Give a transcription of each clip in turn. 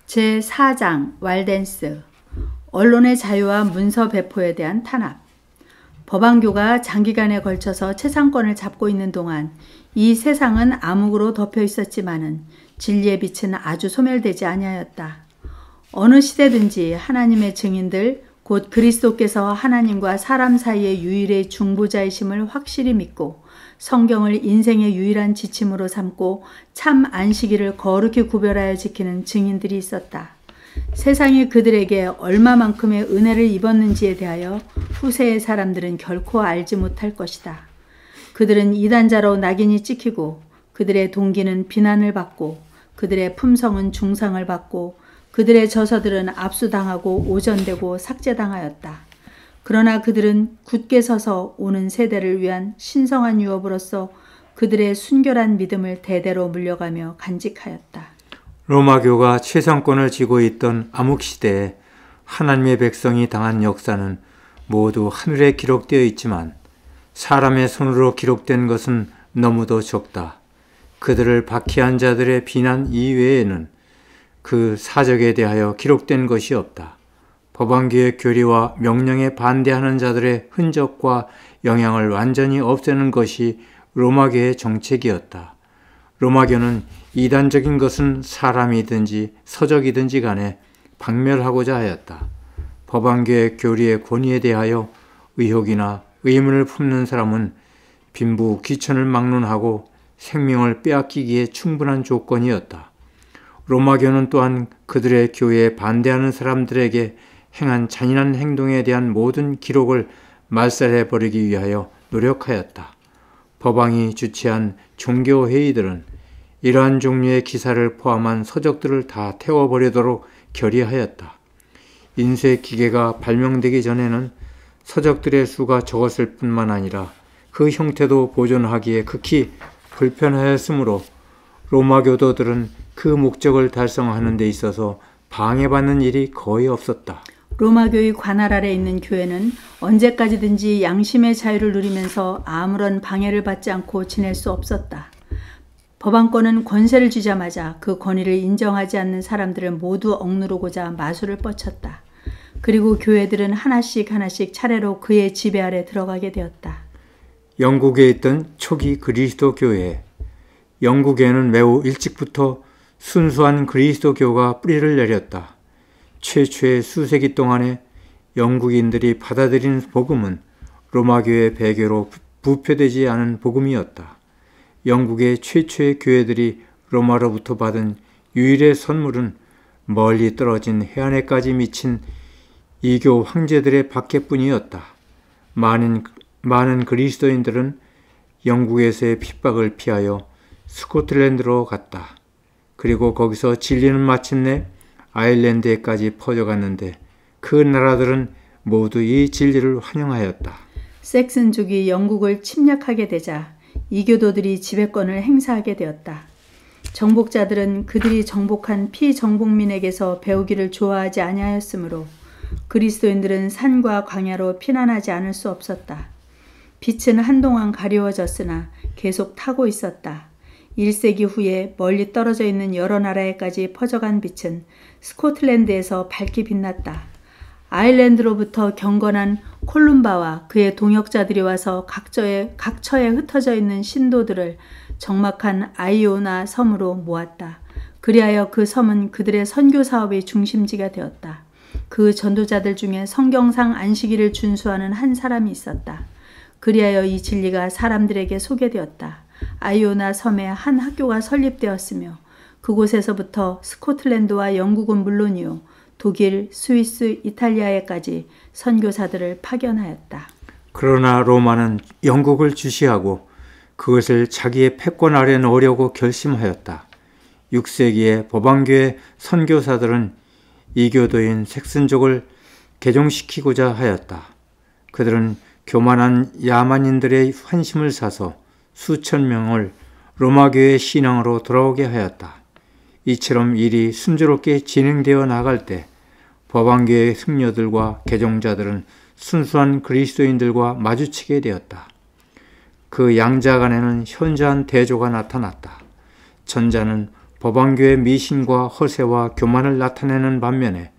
제4장 왈덴스 언론의 자유와 문서 배포에 대한 탄압. 법안교가 장기간에 걸쳐서 채상권을 잡고 있는 동안 이 세상은 암흑으로 덮여 있었지만은 진리의 빛은 아주 소멸되지 아니하였다. 어느 시대든지 하나님의 증인들 곧 그리스도께서 하나님과 사람 사이의 유일의 중보자이심을 확실히 믿고 성경을 인생의 유일한 지침으로 삼고 참 안식일을 거룩히 구별하여 지키는 증인들이 있었다. 세상이 그들에게 얼마만큼의 은혜를 입었는지에 대하여 후세의 사람들은 결코 알지 못할 것이다. 그들은 이단자로 낙인이 찍히고 그들의 동기는 비난을 받고 그들의 품성은 중상을 받고 그들의 저서들은 압수당하고 오전되고 삭제당하였다. 그러나 그들은 굳게 서서 오는 세대를 위한 신성한 유업으로서 그들의 순결한 믿음을 대대로 물려가며 간직하였다. 로마교가 최상권을 쥐고 있던 암흑시대에 하나님의 백성이 당한 역사는 모두 하늘에 기록되어 있지만 사람의 손으로 기록된 것은 너무도 적다. 그들을 박해한 자들의 비난 이외에는 그 사적에 대하여 기록된 것이 없다. 법안교의 교리와 명령에 반대하는 자들의 흔적과 영향을 완전히 없애는 것이 로마교의 정책이었다. 로마교는 이단적인 것은 사람이든지 서적이든지 간에 박멸하고자 하였다. 법안교의 교리의 권위에 대하여 의혹이나 의문을 품는 사람은 빈부 귀천을 막론하고 생명을 빼앗기기에 충분한 조건이었다. 로마교는 또한 그들의 교회에 반대하는 사람들에게 행한 잔인한 행동에 대한 모든 기록을 말살해버리기 위하여 노력하였다. 법왕이 주최한 종교회의들은 이러한 종류의 기사를 포함한 서적들을 다 태워버리도록 결의하였다. 인쇄기계가 발명되기 전에는 서적들의 수가 적었을 뿐만 아니라 그 형태도 보존하기에 극히 불편하였으므로 로마 교도들은 그 목적을 달성하는 데 있어서 방해받는 일이 거의 없었다. 로마교의 관할 아래 있는 교회는 언제까지든지 양심의 자유를 누리면서 아무런 방해를 받지 않고 지낼 수 없었다. 법안권은 권세를 쥐자마자 그 권위를 인정하지 않는 사람들을 모두 억누르고자 마술을 뻗쳤다. 그리고 교회들은 하나씩 차례로 그의 지배 아래 들어가게 되었다. 영국에 있던 초기 그리스도 교회. 영국에는 매우 일찍부터 순수한 그리스도교가 뿌리를 내렸다. 최초의 수세기 동안에 영국인들이 받아들인 복음은 로마교의 배교로 부패되지 않은 복음이었다. 영국의 최초의 교회들이 로마로부터 받은 유일의 선물은 멀리 떨어진 해안에까지 미친 이교 황제들의 박해뿐이었다. 많은 그리스도인들은 영국에서의 핍박을 피하여 스코틀랜드로 갔다. 그리고 거기서 진리는 마침내 아일랜드에까지 퍼져갔는데 그 나라들은 모두 이 진리를 환영하였다. 섹슨족이 영국을 침략하게 되자 이교도들이 지배권을 행사하게 되었다. 정복자들은 그들이 정복한 피정복민에게서 배우기를 좋아하지 아니하였으므로 그리스도인들은 산과 광야로 피난하지 않을 수 없었다. 빛은 한동안 가리워졌으나 계속 타고 있었다. 1세기 후에 멀리 떨어져 있는 여러 나라에까지 퍼져간 빛은 스코틀랜드에서 밝게 빛났다. 아일랜드로부터 경건한 콜룸바와 그의 동역자들이 와서 각처에 흩어져 있는 신도들을 적막한 아이오나 섬으로 모았다. 그리하여 그 섬은 그들의 선교 사업의 중심지가 되었다. 그 전도자들 중에 성경상 안식일을 준수하는 한 사람이 있었다. 그리하여 이 진리가 사람들에게 소개되었다. 아이오나 섬에 한 학교가 설립되었으며 그곳에서부터 스코틀랜드와 영국은 물론이요 독일, 스위스, 이탈리아에까지 선교사들을 파견하였다. 그러나 로마는 영국을 주시하고 그것을 자기의 패권 아래 넣으려고 결심하였다. 6세기에 법안교의 선교사들은 이교도인 색슨족을 개종시키고자 하였다. 그들은 교만한 야만인들의 환심을 사서 수천 명을 로마교의 신앙으로 돌아오게 하였다. 이처럼 일이 순조롭게 진행되어 나갈 때 법안교의 승려들과 개종자들은 순수한 그리스도인들과 마주치게 되었다. 그 양자 간에는 현저한 대조가 나타났다. 전자는 법왕교의 미신과 허세와 교만을 나타내는 반면에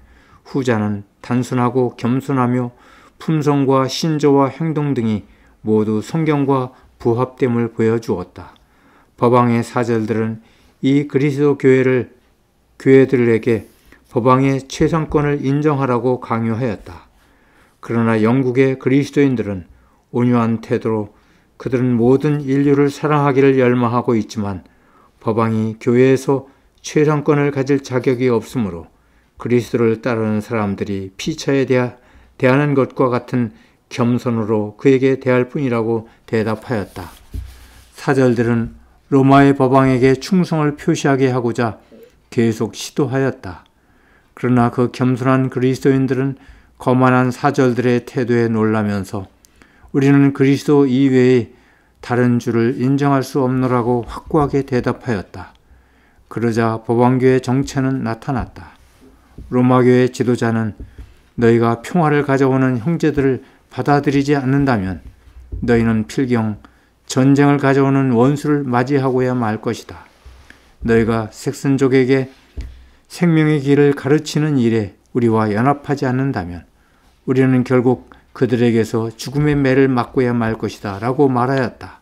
후자는 단순하고 겸손하며 품성과 신조와 행동 등이 모두 성경과 부합됨을 보여주었다. 법왕의 사절들은 이 그리스도 교회들에게 법왕의 최상권을 인정하라고 강요하였다. 그러나 영국의 그리스도인들은 온유한 태도로 그들은 모든 인류를 사랑하기를 열망하고 있지만 법왕이 교회에서 최상권을 가질 자격이 없으므로 그리스도를 따르는 사람들이 피차에 대하는 것과 같은 겸손으로 그에게 대할 뿐이라고 대답하였다. 사절들은 로마의 법왕에게 충성을 표시하게 하고자 계속 시도하였다. 그러나 그 겸손한 그리스도인들은 거만한 사절들의 태도에 놀라면서 우리는 그리스도 이외의 다른 주를 인정할 수 없노라고 확고하게 대답하였다. 그러자 법왕교의 정체는 나타났다. 로마교의 지도자는 너희가 평화를 가져오는 형제들을 받아들이지 않는다면 너희는 필경 전쟁을 가져오는 원수를 맞이하고야 말 것이다. 너희가 색슨족에게 생명의 길을 가르치는 일에 우리와 연합하지 않는다면 우리는 결국 그들에게서 죽음의 매를 맞고야 말 것이다 라고 말하였다.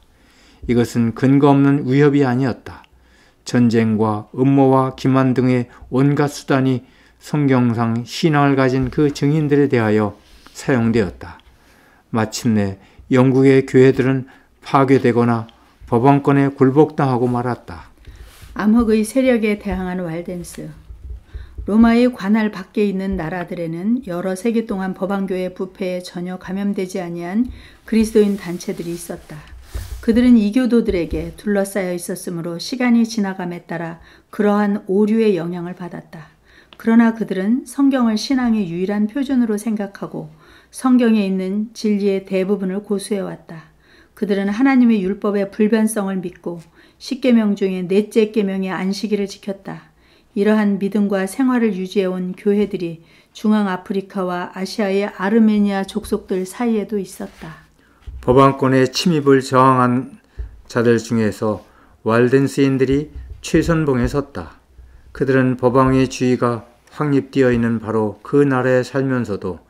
이것은 근거 없는 위협이 아니었다. 전쟁과 음모와 기만 등의 온갖 수단이 성경상 신앙을 가진 그 증인들에 대하여 사용되었다. 마침내 영국의 교회들은 파괴되거나 법왕권에 굴복당하고 말았다. 암흑의 세력에 대항한 왈덴스. 로마의 관할 밖에 있는 나라들에는 여러 세기 동안 법왕교의 부패에 전혀 감염되지 아니한 그리스도인 단체들이 있었다. 그들은 이교도들에게 둘러싸여 있었으므로 시간이 지나감에 따라 그러한 오류의 영향을 받았다. 그러나 그들은 성경을 신앙의 유일한 표준으로 생각하고 성경에 있는 진리의 대부분을 고수해왔다. 그들은 하나님의 율법의 불변성을 믿고 십계명 중에 넷째 계명의 안식일을 지켰다. 이러한 믿음과 생활을 유지해온 교회들이 중앙아프리카와 아시아의 아르메니아 족속들 사이에도 있었다. 법왕권의 침입을 저항한 자들 중에서 왈덴스인들이 최선봉에 섰다. 그들은 법왕의 주의가 확립되어 있는 바로 그 나라에 살면서도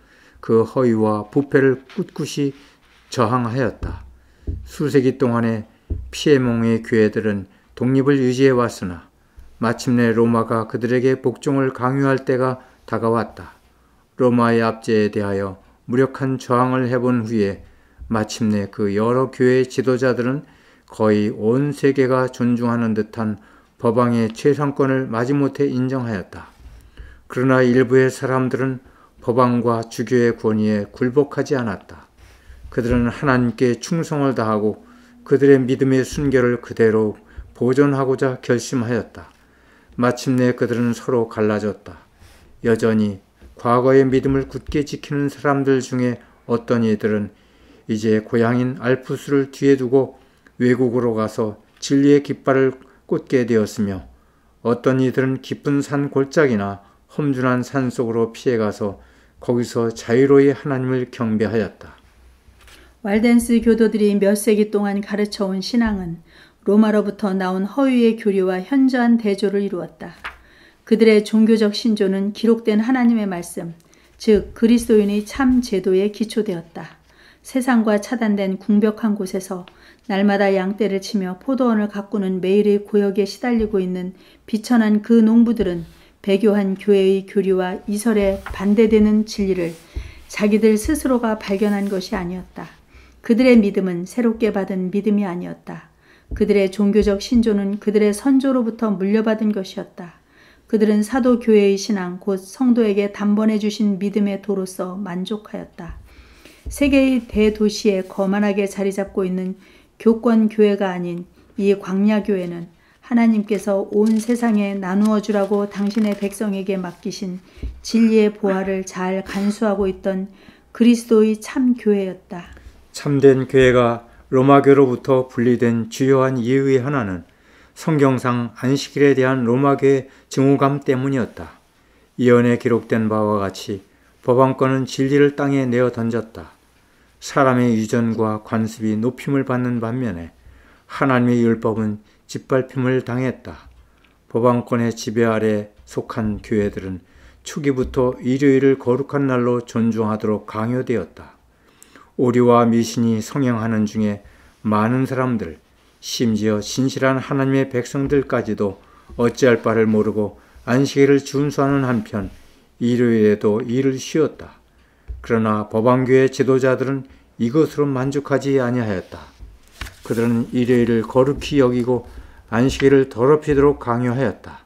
그 허위와 부패를 꿋꿋이 저항하였다. 수세기 동안의 피에몽의 교회들은 독립을 유지해 왔으나 마침내 로마가 그들에게 복종을 강요할 때가 다가왔다. 로마의 압제에 대하여 무력한 저항을 해본 후에 마침내 그 여러 교회의 지도자들은 거의 온 세계가 존중하는 듯한 법왕의 최상권을 마지못해 인정하였다. 그러나 일부의 사람들은 법왕과 주교의 권위에 굴복하지 않았다. 그들은 하나님께 충성을 다하고 그들의 믿음의 순결을 그대로 보존하고자 결심하였다. 마침내 그들은 서로 갈라졌다. 여전히 과거의 믿음을 굳게 지키는 사람들 중에 어떤 이들은 이제 고향인 알프스를 뒤에 두고 외국으로 가서 진리의 깃발을 꽂게 되었으며 어떤 이들은 깊은 산 골짜기나 험준한 산 속으로 피해가서 거기서 자유로이 하나님을 경배하였다. 왈덴스 교도들이 몇 세기 동안 가르쳐온 신앙은 로마로부터 나온 허위의 교리와 현저한 대조를 이루었다. 그들의 종교적 신조는 기록된 하나님의 말씀, 즉 그리스도인의 참 제도에 기초되었다. 세상과 차단된 궁벽한 곳에서 날마다 양떼를 치며 포도원을 가꾸는 매일의 고역에 시달리고 있는 비천한 그 농부들은 배교한 교회의 교리와 이설에 반대되는 진리를 자기들 스스로가 발견한 것이 아니었다. 그들의 믿음은 새롭게 받은 믿음이 아니었다. 그들의 종교적 신조는 그들의 선조로부터 물려받은 것이었다. 그들은 사도교회의 신앙, 곧 성도에게 단번에 주신 믿음의 도로서 만족하였다. 세계의 대도시에 거만하게 자리 잡고 있는 교권교회가 아닌 이 광야교회는 하나님께서 온 세상에 나누어 주라고 당신의 백성에게 맡기신 진리의 보화를 잘 간수하고 있던 그리스도의 참 교회였다. 참된 교회가 로마교로부터 분리된 주요한 이유의 하나는 성경상 안식일에 대한 로마교의 증오감 때문이었다. 이언에 기록된 바와 같이 법왕권은 진리를 땅에 내어 던졌다. 사람의 유전과 관습이 높임을 받는 반면에 하나님의 율법은 짓밟힘을 당했다. 법왕권의 지배 아래 속한 교회들은 초기부터 일요일을 거룩한 날로 존중하도록 강요되었다. 오류와 미신이 성행하는 중에 많은 사람들, 심지어 진실한 하나님의 백성들까지도 어찌할 바를 모르고 안식일을 준수하는 한편 일요일에도 일을 쉬었다. 그러나 법왕교회 지도자들은 이것으로 만족하지 아니하였다. 그들은 일요일을 거룩히 여기고 안식일을 더럽히도록 강요하였다.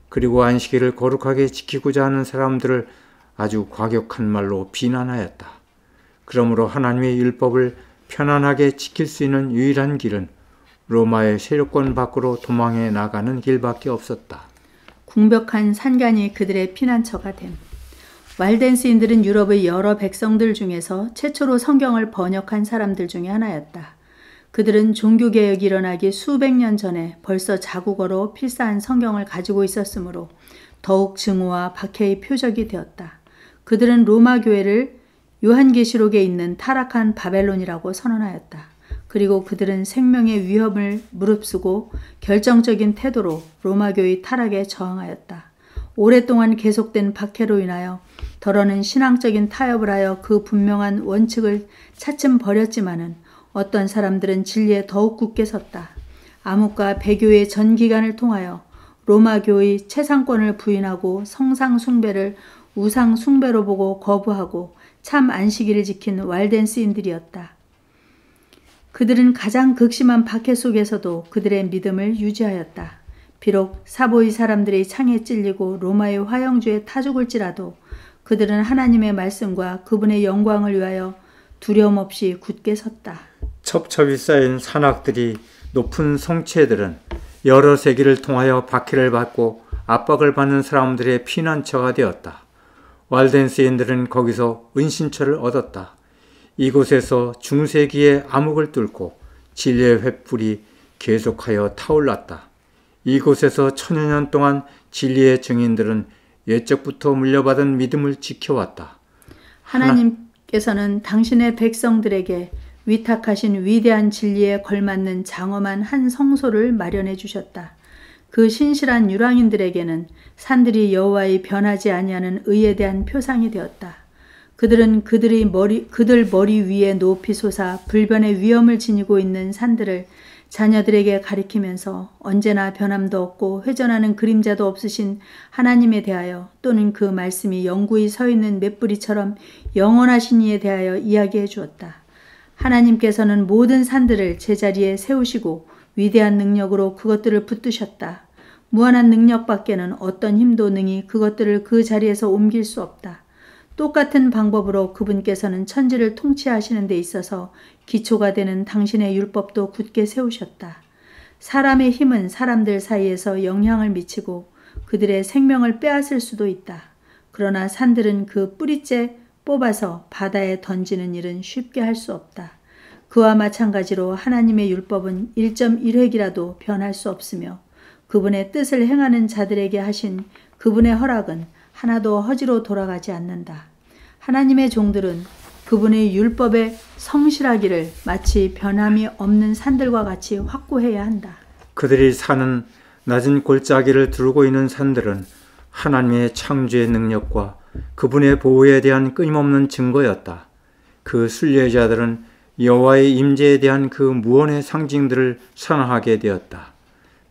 그리고 안식일을 거룩하게 지키고자 하는 사람들을 아주 과격한 말로 비난하였다. 그러므로 하나님의 율법을 편안하게 지킬 수 있는 유일한 길은 로마의 세력권 밖으로 도망해 나가는 길밖에 없었다. 궁벽한 산간이 그들의 피난처가 됨. 왈덴스인들은 유럽의 여러 백성들 중에서 최초로 성경을 번역한 사람들 중에 하나였다. 그들은 종교개혁이 일어나기 수백 년 전에 벌써 자국어로 필사한 성경을 가지고 있었으므로 더욱 증오와 박해의 표적이 되었다. 그들은 로마 교회를 요한계시록에 있는 타락한 바벨론이라고 선언하였다. 그리고 그들은 생명의 위협을 무릅쓰고 결정적인 태도로 로마교의 타락에 저항하였다. 오랫동안 계속된 박해로 인하여 더러는 신앙적인 타협을 하여 그 분명한 원칙을 차츰 버렸지만은 어떤 사람들은 진리에 더욱 굳게 섰다. 암흑과 배교의 전 기간을 통하여 로마교의 최상권을 부인하고 성상 숭배를 우상 숭배로 보고 거부하고 참 안식일을 지킨 왈덴스인들이었다. 그들은 가장 극심한 박해 속에서도 그들의 믿음을 유지하였다. 비록 사보이 사람들의 창에 찔리고 로마의 화영주에 타죽을지라도 그들은 하나님의 말씀과 그분의 영광을 위하여 두려움 없이 굳게 섰다. 첩첩이 쌓인 산악들이 높은 성체들은 여러 세기를 통하여 박해를 받고 압박을 받는 사람들의 피난처가 되었다. 왈덴스인들은 거기서 은신처를 얻었다. 이곳에서 중세기의 암흑을 뚫고 진리의 횃불이 계속하여 타올랐다. 이곳에서 천여 년 동안 진리의 증인들은 옛적부터 물려받은 믿음을 지켜왔다. 하나님께서는 당신의 백성들에게 위탁하신 위대한 진리에 걸맞는 장엄한 한 성소를 마련해 주셨다. 그 신실한 유랑인들에게는 산들이 여호와의 변하지 아니하는 의에 대한 표상이 되었다. 그들은 그들 머리 위에 높이 솟아 불변의 위엄을 지니고 있는 산들을 자녀들에게 가리키면서 언제나 변함도 없고 회전하는 그림자도 없으신 하나님에 대하여 또는 그 말씀이 영구히 서 있는 맷뿌리처럼 영원하신 이에 대하여 이야기해 주었다. 하나님께서는 모든 산들을 제자리에 세우시고 위대한 능력으로 그것들을 붙드셨다. 무한한 능력밖에는 어떤 힘도 능히 그것들을 그 자리에서 옮길 수 없다. 똑같은 방법으로 그분께서는 천지를 통치하시는 데 있어서 기초가 되는 당신의 율법도 굳게 세우셨다. 사람의 힘은 사람들 사이에서 영향을 미치고 그들의 생명을 빼앗을 수도 있다. 그러나 산들은 그 뿌리째 뽑아서 바다에 던지는 일은 쉽게 할 수 없다. 그와 마찬가지로 하나님의 율법은 1.1획이라도 변할 수 없으며 그분의 뜻을 행하는 자들에게 하신 그분의 허락은 하나도 허지로 돌아가지 않는다. 하나님의 종들은 그분의 율법에 성실하기를 마치 변함이 없는 산들과 같이 확고해야 한다. 그들이 사는 낮은 골짜기를 두르고 있는 산들은 하나님의 창조의 능력과 그분의 보호에 대한 끊임없는 증거였다. 그 순례자들은 여호와의 임재에 대한 그 무언의 상징들을 선화하게 되었다.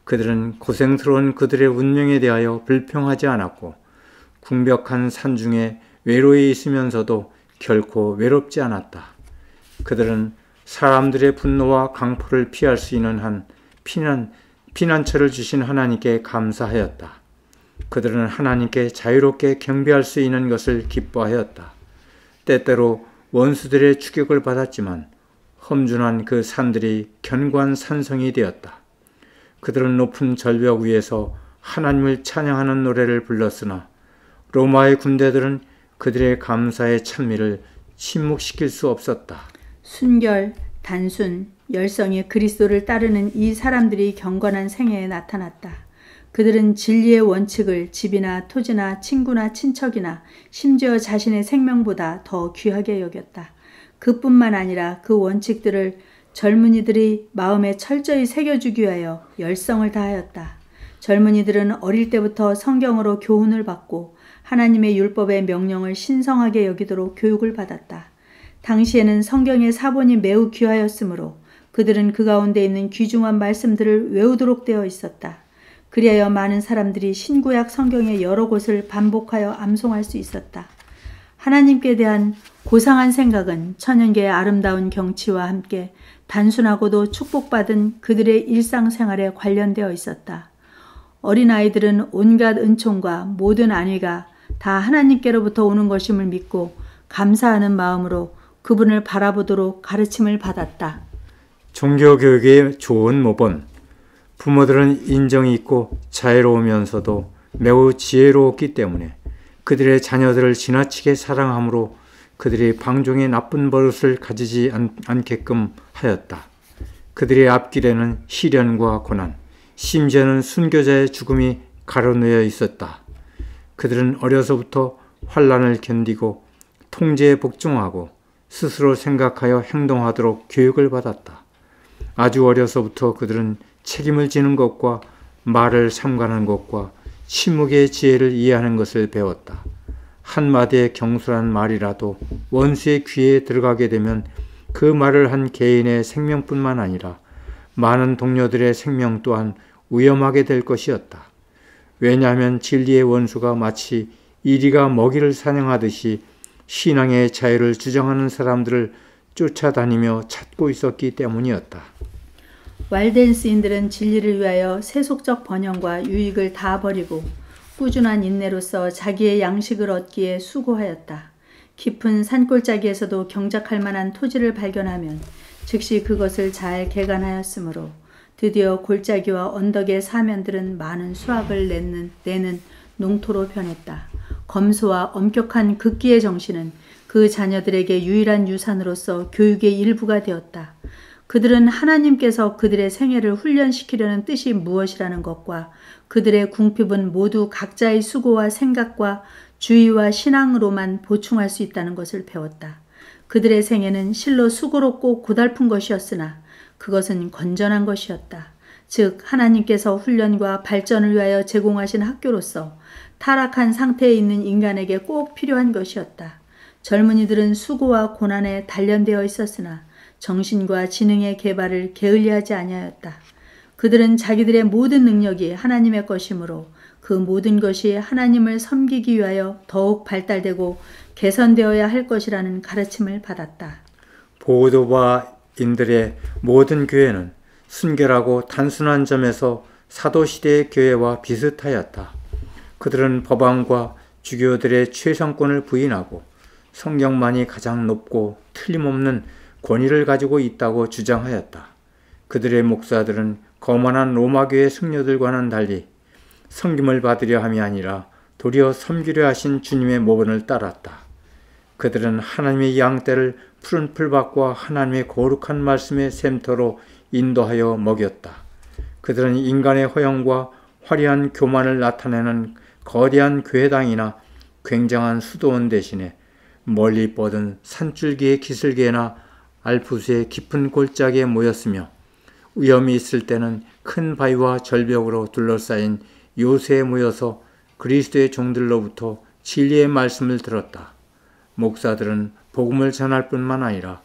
그들은 고생스러운 그들의 운명에 대하여 불평하지 않았고 궁벽한 산 중에 외로이 있으면서도 결코 외롭지 않았다. 그들은 사람들의 분노와 강포를 피할 수 있는 한 피난처를 주신 하나님께 감사하였다. 그들은 하나님께 자유롭게 경배할 수 있는 것을 기뻐하였다. 때때로 원수들의 추격을 받았지만 험준한 그 산들이 견고한 산성이 되었다. 그들은 높은 절벽 위에서 하나님을 찬양하는 노래를 불렀으나 로마의 군대들은 그들의 감사의 찬미를 침묵시킬 수 없었다. 순결, 단순, 열성의 그리스도를 따르는 이 사람들이 경건한 생애에 나타났다. 그들은 진리의 원칙을 집이나 토지나 친구나 친척이나 심지어 자신의 생명보다 더 귀하게 여겼다. 그뿐만 아니라 그 원칙들을 젊은이들이 마음에 철저히 새겨주기 위하여 열성을 다하였다. 젊은이들은 어릴 때부터 성경으로 교훈을 받고 하나님의 율법의 명령을 신성하게 여기도록 교육을 받았다. 당시에는 성경의 사본이 매우 귀하였으므로 그들은 그 가운데 있는 귀중한 말씀들을 외우도록 되어 있었다. 그리하여 많은 사람들이 신구약 성경의 여러 곳을 반복하여 암송할 수 있었다. 하나님께 대한 고상한 생각은 천연계의 아름다운 경치와 함께 단순하고도 축복받은 그들의 일상생활에 관련되어 있었다. 어린아이들은 온갖 은총과 모든 안위가 다 하나님께로부터 오는 것임을 믿고 감사하는 마음으로 그분을 바라보도록 가르침을 받았다. 종교교육의 좋은 모본. 부모들은 인정이 있고 자애로우면서도 매우 지혜로웠기 때문에 그들의 자녀들을 지나치게 사랑함으로 그들이 방종의 나쁜 버릇을 가지지 않게끔 하였다. 그들의 앞길에는 시련과 고난, 심지어는 순교자의 죽음이 가로놓여 있었다. 그들은 어려서부터 환난을 견디고 통제에 복종하고 스스로 생각하여 행동하도록 교육을 받았다. 아주 어려서부터 그들은 책임을 지는 것과 말을 삼가는 것과 침묵의 지혜를 이해하는 것을 배웠다. 한마디의 경솔한 말이라도 원수의 귀에 들어가게 되면 그 말을 한 개인의 생명뿐만 아니라 많은 동료들의 생명 또한 위험하게 될 것이었다. 왜냐하면 진리의 원수가 마치 이리가 먹이를 사냥하듯이 신앙의 자유를 주장하는 사람들을 쫓아다니며 찾고 있었기 때문이었다. 왈덴스인들은 진리를 위하여 세속적 번영과 유익을 다 버리고 꾸준한 인내로서 자기의 양식을 얻기에 수고하였다. 깊은 산골짜기에서도 경작할 만한 토지를 발견하면 즉시 그것을 잘 개간하였으므로 드디어 골짜기와 언덕의 사면들은 많은 수확을 내는 농토로 변했다. 검소와 엄격한 극기의 정신은 그 자녀들에게 유일한 유산으로서 교육의 일부가 되었다. 그들은 하나님께서 그들의 생애를 훈련시키려는 뜻이 무엇이라는 것과 그들의 궁핍은 모두 각자의 수고와 생각과 주의와 신앙으로만 보충할 수 있다는 것을 배웠다. 그들의 생애는 실로 수고롭고 고달픈 것이었으나 그것은 건전한 것이었다. 즉 하나님께서 훈련과 발전을 위하여 제공하신 학교로서 타락한 상태에 있는 인간에게 꼭 필요한 것이었다. 젊은이들은 수고와 고난에 단련되어 있었으나 정신과 지능의 개발을 게을리하지 아니하였다. 그들은 자기들의 모든 능력이 하나님의 것이므로 그 모든 것이 하나님을 섬기기 위하여 더욱 발달되고 개선되어야 할 것이라는 가르침을 받았다. 보도바인들의 모든 교회는 순결하고 단순한 점에서 사도시대의 교회와 비슷하였다. 그들은 법안과 주교들의 최상권을 부인하고 성경만이 가장 높고 틀림없는 권위를 가지고 있다고 주장하였다. 그들의 목사들은 거만한 로마교의 승려들과는 달리 섬김을 받으려 함이 아니라 도리어 섬기려 하신 주님의 모본을 따랐다. 그들은 하나님의 양떼를 푸른 풀밭과 하나님의 거룩한 말씀의 샘터로 인도하여 먹였다. 그들은 인간의 허영과 화려한 교만을 나타내는 거대한 괴당이나 굉장한 수도원 대신에 멀리 뻗은 산줄기의 기슭에나 알프스의 깊은 골짜기에 모였으며 위험이 있을 때는 큰 바위와 절벽으로 둘러싸인 요새에 모여서 그리스도의 종들로부터 진리의 말씀을 들었다. 목사들은 복음을 전할 뿐만 아니라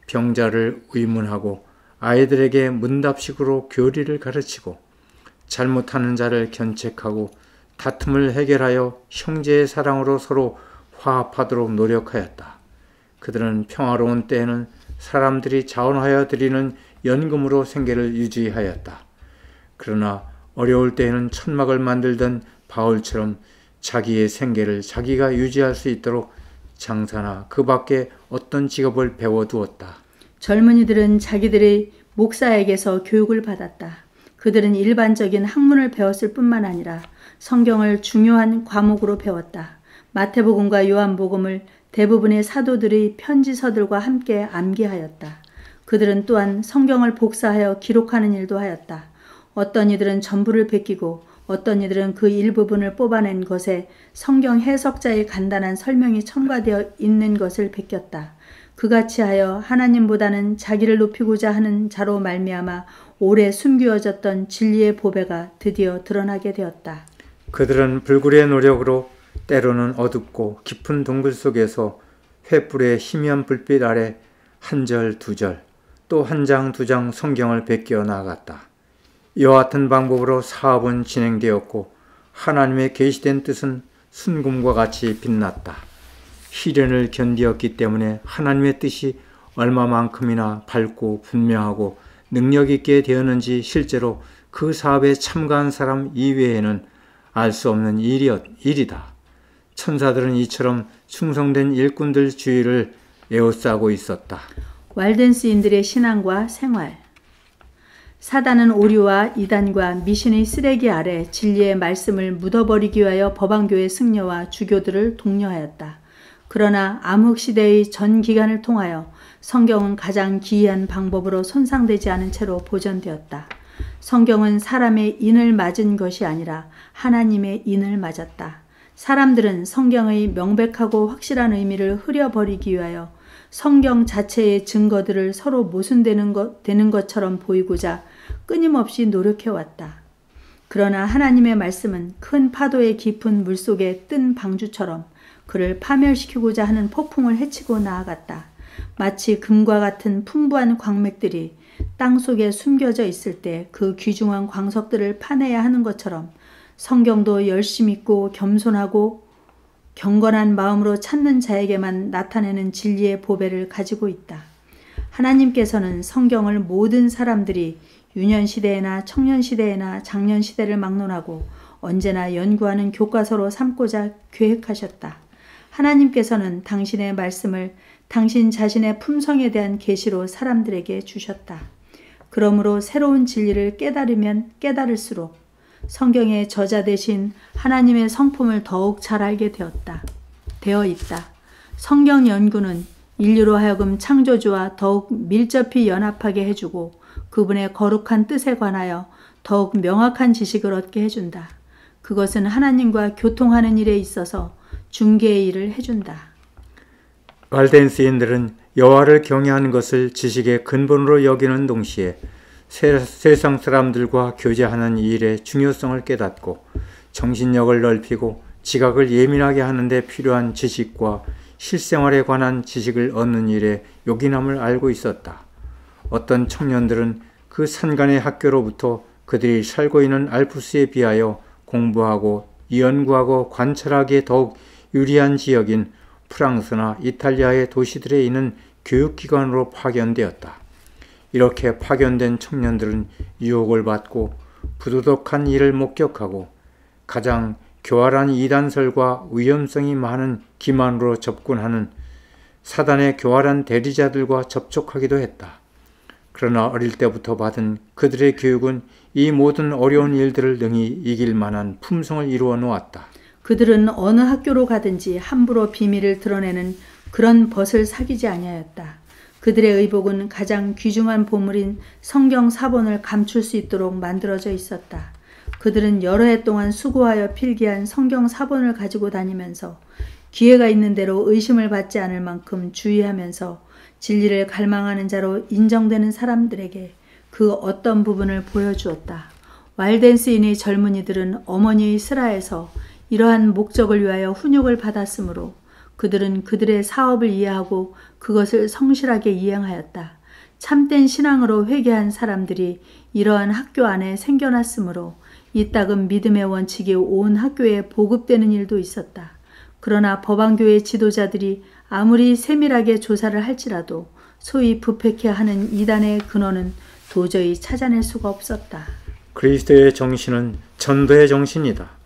병자를 의문하고 아이들에게 문답식으로 교리를 가르치고 잘못하는 자를 견책하고 다툼을 해결하여 형제의 사랑으로 서로 화합하도록 노력하였다. 그들은 평화로운 때에는 사람들이 자원하여 드리는 연금으로 생계를 유지하였다. 그러나 어려울 때에는 천막을 만들던 바울처럼 자기의 생계를 자기가 유지할 수 있도록 장사나 그 밖에 어떤 직업을 배워두었다. 젊은이들은 자기들의 목사에게서 교육을 받았다. 그들은 일반적인 학문을 배웠을 뿐만 아니라 성경을 중요한 과목으로 배웠다. 마태복음과 요한복음을 대부분의 사도들의 편지서들과 함께 암기하였다. 그들은 또한 성경을 복사하여 기록하는 일도 하였다. 어떤 이들은 전부를 베끼고 어떤 이들은 그 일부분을 뽑아낸 것에 성경 해석자의 간단한 설명이 첨가되어 있는 것을 베꼈다. 그같이 하여 하나님보다는 자기를 높이고자 하는 자로 말미암아 오래 숨기어졌던 진리의 보배가 드디어 드러나게 되었다. 그들은 불굴의 노력으로 때로는 어둡고 깊은 동굴 속에서 횃불의 희미한 불빛 아래 한 절, 두 절, 또 한 장, 두 장 성경을 베껴 나아갔다. 이와 같은 방법으로 사업은 진행되었고 하나님의 계시된 뜻은 순금과 같이 빛났다. 시련을 견디었기 때문에 하나님의 뜻이 얼마만큼이나 밝고 분명하고 능력 있게 되었는지 실제로 그 사업에 참가한 사람 이외에는 알 수 없는 일이다. 천사들은 이처럼 충성된 일꾼들 주위를 에워싸고 있었다. 왈덴스인들의 신앙과 생활. 사단은 오류와 이단과 미신의 쓰레기 아래 진리의 말씀을 묻어버리기 위하여 법안교의 승려와 주교들을 독려하였다. 그러나 암흑시대의 전 기간을 통하여 성경은 가장 기이한 방법으로 손상되지 않은 채로 보존되었다. 성경은 사람의 인을 맞은 것이 아니라 하나님의 인을 맞았다. 사람들은 성경의 명백하고 확실한 의미를 흐려버리기 위하여 성경 자체의 증거들을 서로 모순되는 것처럼 보이고자 끊임없이 노력해왔다. 그러나 하나님의 말씀은 큰 파도의 깊은 물속에 뜬 방주처럼 그를 파멸시키고자 하는 폭풍을 헤치고 나아갔다. 마치 금과 같은 풍부한 광맥들이 땅속에 숨겨져 있을 때 그 귀중한 광석들을 파내야 하는 것처럼 성경도 열심 있고 겸손하고 경건한 마음으로 찾는 자에게만 나타내는 진리의 보배를 가지고 있다. 하나님께서는 성경을 모든 사람들이 유년시대에나 청년시대에나 장년시대를 막론하고 언제나 연구하는 교과서로 삼고자 계획하셨다. 하나님께서는 당신의 말씀을 당신 자신의 품성에 대한 계시로 사람들에게 주셨다. 그러므로 새로운 진리를 깨달으면 깨달을수록 성경의 저자 대신 하나님의 성품을 더욱 잘 알게 되어 있다. 성경 연구는 인류로 하여금 창조주와 더욱 밀접히 연합하게 해주고 그분의 거룩한 뜻에 관하여 더욱 명확한 지식을 얻게 해준다. 그것은 하나님과 교통하는 일에 있어서 중개의 일을 해준다. 왈덴스인들은 여호와를 경외하는 것을 지식의 근본으로 여기는 동시에 세상 사람들과 교제하는 일의 중요성을 깨닫고 정신력을 넓히고 지각을 예민하게 하는 데 필요한 지식과 실생활에 관한 지식을 얻는 일에 요긴함을 알고 있었다. 어떤 청년들은 그 산간의 학교로부터 그들이 살고 있는 알프스에 비하여 공부하고 연구하고 관찰하기에 더욱 유리한 지역인 프랑스나 이탈리아의 도시들에 있는 교육기관으로 파견되었다. 이렇게 파견된 청년들은 유혹을 받고 부도덕한 일을 목격하고 가장 교활한 이단설과 위험성이 많은 기만으로 접근하는 사단의 교활한 대리자들과 접촉하기도 했다. 그러나 어릴 때부터 받은 그들의 교육은 이 모든 어려운 일들을 능히 이길 만한 품성을 이루어 놓았다. 그들은 어느 학교로 가든지 함부로 비밀을 드러내는 그런 벗을 사귀지 아니하였다. 그들의 의복은 가장 귀중한 보물인 성경 사본을 감출 수 있도록 만들어져 있었다. 그들은 여러 해 동안 수고하여 필기한 성경 사본을 가지고 다니면서 기회가 있는 대로 의심을 받지 않을 만큼 주의하면서 진리를 갈망하는 자로 인정되는 사람들에게 그 어떤 부분을 보여주었다. 왈덴스인의 젊은이들은 어머니의 슬하에서 이러한 목적을 위하여 훈육을 받았으므로 그들은 그들의 사업을 이해하고 그것을 성실하게 이행하였다. 참된 신앙으로 회개한 사람들이 이러한 학교 안에 생겨났으므로 이따금 믿음의 원칙이 온 학교에 보급되는 일도 있었다. 그러나 법안교의 지도자들이 아무리 세밀하게 조사를 할지라도 소위 부패케 하는 이단의 근원은 도저히 찾아낼 수가 없었다. 그리스도의 정신은 전도의 정신이다.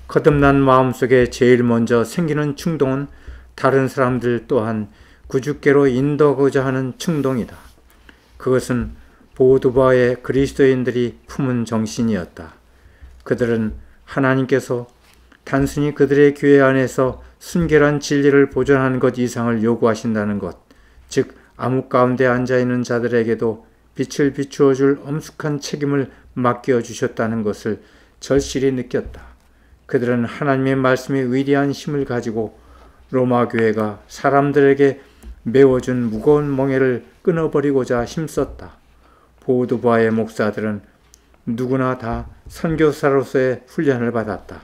거듭난 마음속에 제일 먼저 생기는 충동은 다른 사람들 또한 구주께로 인도하고자 하는 충동이다. 그것은 보드바의 그리스도인들이 품은 정신이었다. 그들은 하나님께서 단순히 그들의 교회 안에서 순결한 진리를 보존하는 것 이상을 요구하신다는 것, 즉 암흑 가운데 앉아있는 자들에게도 빛을 비추어 줄 엄숙한 책임을 맡겨주셨다는 것을 절실히 느꼈다. 그들은 하나님의 말씀의 위대한 힘을 가지고 로마 교회가 사람들에게 메워준 무거운 멍에를 끊어버리고자 힘썼다. 보드바의 목사들은 누구나 다 선교사로서의 훈련을 받았다.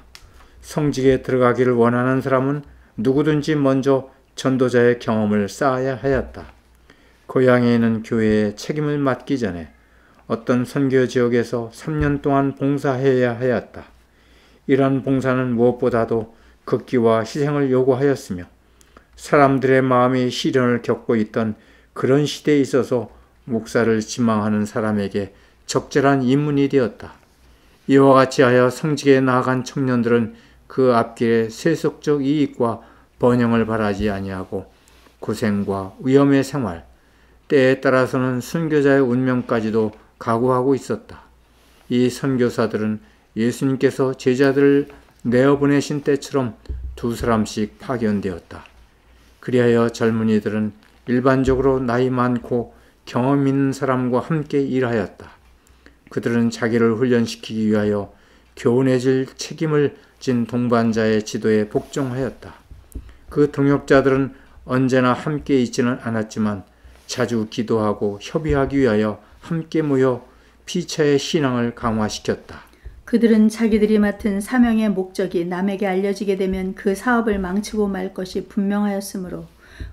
성직에 들어가기를 원하는 사람은 누구든지 먼저 전도자의 경험을 쌓아야 하였다. 고향에 있는 교회에 책임을 맡기 전에 어떤 선교 지역에서 3년 동안 봉사해야 하였다. 이러한 봉사는 무엇보다도 극기와 희생을 요구하였으며 사람들의 마음이 시련을 겪고 있던 그런 시대에 있어서 목사를 지망하는 사람에게 적절한 입문이 되었다. 이와 같이 하여 성직에 나아간 청년들은 그 앞길의 세속적 이익과 번영을 바라지 아니하고 고생과 위험의 생활, 때에 따라서는 순교자의 운명까지도 각오하고 있었다. 이 선교사들은 예수님께서 제자들을 내어보내신 때처럼 2사람씩 파견되었다. 그리하여 젊은이들은 일반적으로 나이 많고 경험 있는 사람과 함께 일하였다. 그들은 자기를 훈련시키기 위하여 교훈해줄 책임을 진 동반자의 지도에 복종하였다. 그 동역자들은 언제나 함께 있지는 않았지만 자주 기도하고 협의하기 위하여 함께 모여 피차의 신앙을 강화시켰다. 그들은 자기들이 맡은 사명의 목적이 남에게 알려지게 되면 그 사업을 망치고 말 것이 분명하였으므로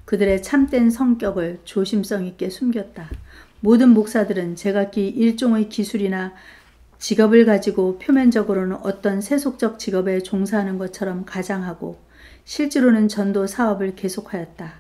그들의 참된 성격을 조심성 있게 숨겼다. 모든 목사들은 제각기 일종의 기술이나 직업을 가지고 표면적으로는 어떤 세속적 직업에 종사하는 것처럼 가장하고 실제로는 전도 사업을 계속하였다.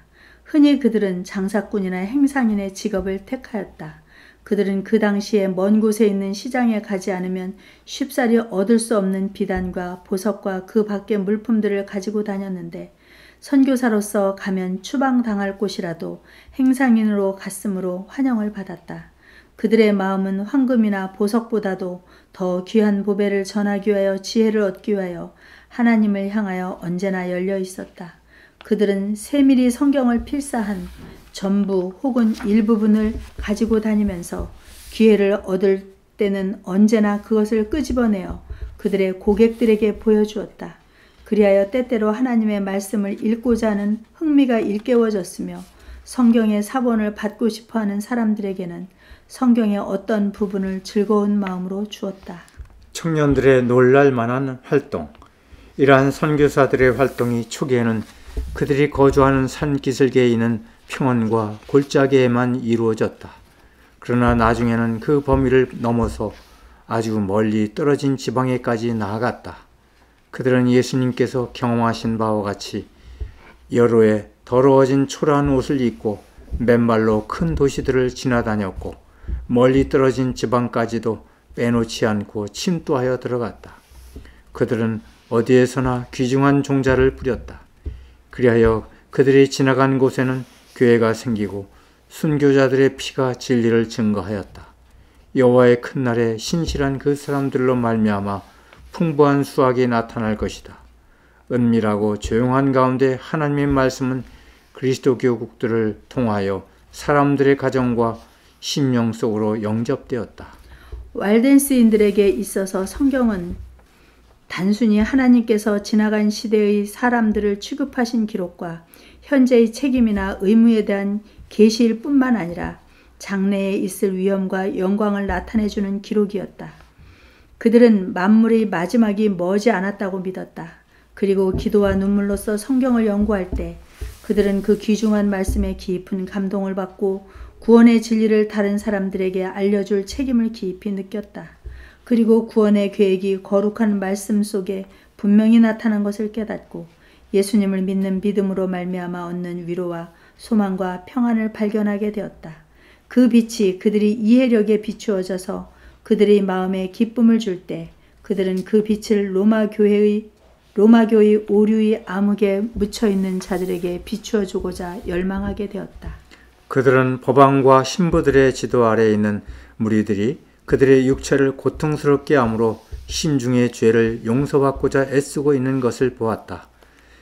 흔히 그들은 장사꾼이나 행상인의 직업을 택하였다. 그들은 그 당시에 먼 곳에 있는 시장에 가지 않으면 쉽사리 얻을 수 없는 비단과 보석과 그 밖의 물품들을 가지고 다녔는데 선교사로서 가면 추방당할 곳이라도 행상인으로 갔으므로 환영을 받았다. 그들의 마음은 황금이나 보석보다도 더 귀한 보배를 전하기 위하여 지혜를 얻기 위하여 하나님을 향하여 언제나 열려 있었다. 그들은 세밀히 성경을 필사한 전부 혹은 일부분을 가지고 다니면서 기회를 얻을 때는 언제나 그것을 끄집어내어 그들의 고객들에게 보여주었다. 그리하여 때때로 하나님의 말씀을 읽고자 하는 흥미가 일깨워졌으며 성경의 사본을 받고 싶어하는 사람들에게는 성경의 어떤 부분을 즐거운 마음으로 주었다. 청년들의 놀랄 만한 활동. 이러한 선교사들의 활동이 초기에는 그들이 거주하는 산기슭에 있는 평원과 골짜기에만 이루어졌다. 그러나 나중에는 그 범위를 넘어서 아주 멀리 떨어진 지방에까지 나아갔다. 그들은 예수님께서 경험하신 바와 같이 여로에 더러워진 초라한 옷을 입고 맨발로 큰 도시들을 지나다녔고 멀리 떨어진 지방까지도 빼놓지 않고 침투하여 들어갔다. 그들은 어디에서나 귀중한 종자를 뿌렸다. 그리하여 그들이 지나간 곳에는 교회가 생기고 순교자들의 피가 진리를 증거하였다. 여호와의 큰 날에 신실한 그 사람들로 말미암아 풍부한 수확이 나타날 것이다. 은밀하고 조용한 가운데 하나님의 말씀은 그리스도 교국들을 통하여 사람들의 가정과 심령 속으로 영접되었다. 왈덴스인들에게 있어서 성경은 단순히 하나님께서 지나간 시대의 사람들을 취급하신 기록과 현재의 책임이나 의무에 대한 계시일 뿐만 아니라 장래에 있을 위엄과 영광을 나타내주는 기록이었다. 그들은 만물의 마지막이 머지 않았다고 믿었다. 그리고 기도와 눈물로써 성경을 연구할 때 그들은 그 귀중한 말씀에 깊은 감동을 받고 구원의 진리를 다른 사람들에게 알려줄 책임을 깊이 느꼈다. 그리고 구원의 계획이 거룩한 말씀 속에 분명히 나타난 것을 깨닫고 예수님을 믿는 믿음으로 말미암아 얻는 위로와 소망과 평안을 발견하게 되었다. 그 빛이 그들이 이해력에 비추어져서 그들의 마음에 기쁨을 줄 때 그들은 그 빛을 로마교의 오류의 암흑에 묻혀있는 자들에게 비추어주고자 열망하게 되었다. 그들은 법왕과 신부들의 지도 아래에 있는 무리들이 그들의 육체를 고통스럽게 함으로 심중의 죄를 용서받고자 애쓰고 있는 것을 보았다.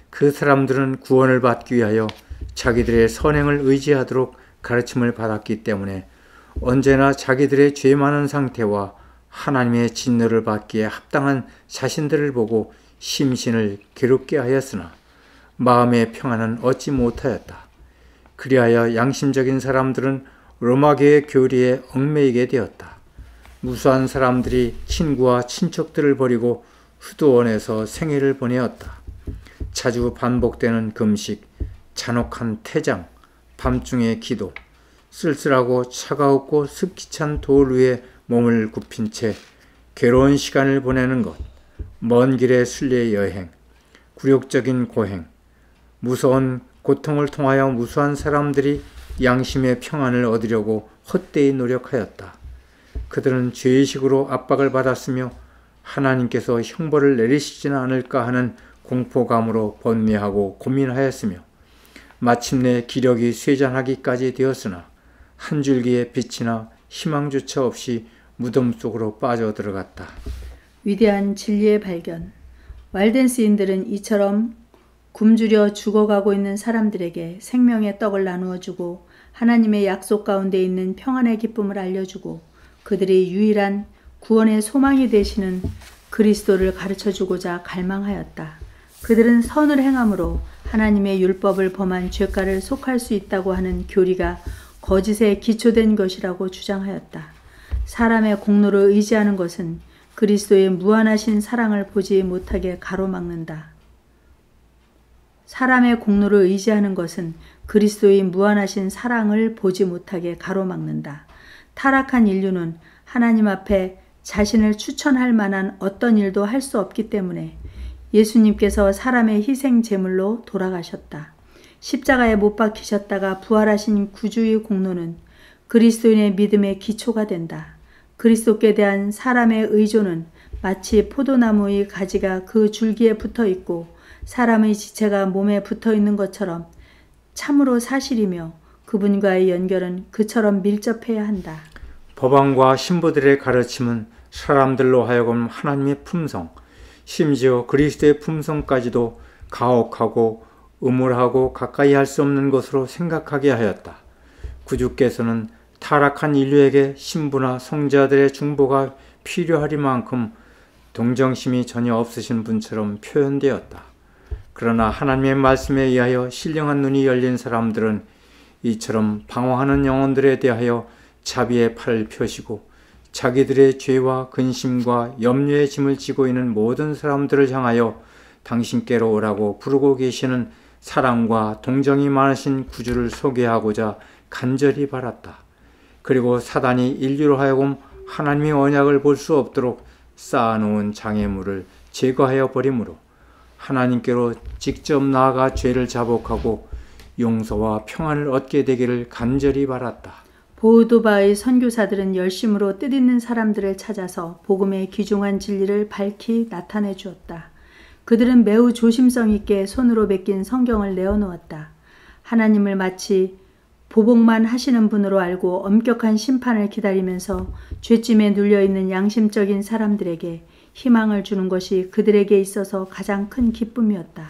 그 사람들은 구원을 받기 위하여 자기들의 선행을 의지하도록 가르침을 받았기 때문에 언제나 자기들의 죄 많은 상태와 하나님의 진노를 받기에 합당한 자신들을 보고 심신을 괴롭게 하였으나 마음의 평안은 얻지 못하였다. 그리하여 양심적인 사람들은 로마교의 교리에 얽매이게 되었다. 무수한 사람들이 친구와 친척들을 버리고 수도원에서 생애를 보내었다. 자주 반복되는 금식, 잔혹한 태장, 밤중의 기도, 쓸쓸하고 차가웠고 습기 찬 돌 위에 몸을 굽힌 채 괴로운 시간을 보내는 것, 먼 길의 순례 여행, 굴욕적인 고행, 무서운 고통을 통하여 무수한 사람들이 양심의 평안을 얻으려고 헛되이 노력하였다. 그들은 죄의식으로 압박을 받았으며 하나님께서 형벌을 내리시지는 않을까 하는 공포감으로 번뇌하고 고민하였으며 마침내 기력이 쇠잔하기까지 되었으나 한 줄기의 빛이나 희망조차 없이 무덤 속으로 빠져들어갔다. 위대한 진리의 발견. 왈덴스인들은 이처럼 굶주려 죽어가고 있는 사람들에게 생명의 떡을 나누어주고 하나님의 약속 가운데 있는 평안의 기쁨을 알려주고 그들의 유일한 구원의 소망이 되시는 그리스도를 가르쳐주고자 갈망하였다. 그들은 선을 행함으로 하나님의 율법을 범한 죄가를 속할 수 있다고 하는 교리가 거짓에 기초된 것이라고 주장하였다. 사람의 공로를 의지하는 것은 그리스도의 무한하신 사랑을 보지 못하게 가로막는다. 사람의 공로를 의지하는 것은 그리스도의 무한하신 사랑을 보지 못하게 가로막는다. 타락한 인류는 하나님 앞에 자신을 추천할 만한 어떤 일도 할 수 없기 때문에 예수님께서 사람의 희생 제물로 돌아가셨다. 십자가에 못 박히셨다가 부활하신 구주의 공로는 그리스도인의 믿음의 기초가 된다. 그리스도께 대한 사람의 의존은 마치 포도나무의 가지가 그 줄기에 붙어 있고 사람의 지체가 몸에 붙어 있는 것처럼 참으로 사실이며 그분과의 연결은 그처럼 밀접해야 한다. 법왕과 신부들의 가르침은 사람들로 하여금 하나님의 품성, 심지어 그리스도의 품성까지도 가혹하고 음울하고 가까이 할 수 없는 것으로 생각하게 하였다. 구주께서는 타락한 인류에게 신부나 성자들의 중보가 필요하리만큼 동정심이 전혀 없으신 분처럼 표현되었다. 그러나 하나님의 말씀에 의하여 신령한 눈이 열린 사람들은 이처럼 방황하는 영혼들에 대하여 자비의 팔을 펴시고 자기들의 죄와 근심과 염려의 짐을 지고 있는 모든 사람들을 향하여 당신께로 오라고 부르고 계시는 사랑과 동정이 많으신 구주를 소개하고자 간절히 바랐다. 그리고 사단이 인류로 하여금 하나님의 언약을 볼 수 없도록 쌓아놓은 장애물을 제거하여 버림으로 하나님께로 직접 나아가 죄를 자복하고 용서와 평안을 얻게 되기를 간절히 바랐다. 보우도바의 선교사들은 열심으로 뜻있는 사람들을 찾아서 복음의 귀중한 진리를 밝히 나타내 주었다. 그들은 매우 조심성 있게 손으로 베낀 성경을 내어놓았다. 하나님을 마치 보복만 하시는 분으로 알고 엄격한 심판을 기다리면서 죄짐에 눌려있는 양심적인 사람들에게 희망을 주는 것이 그들에게 있어서 가장 큰 기쁨이었다.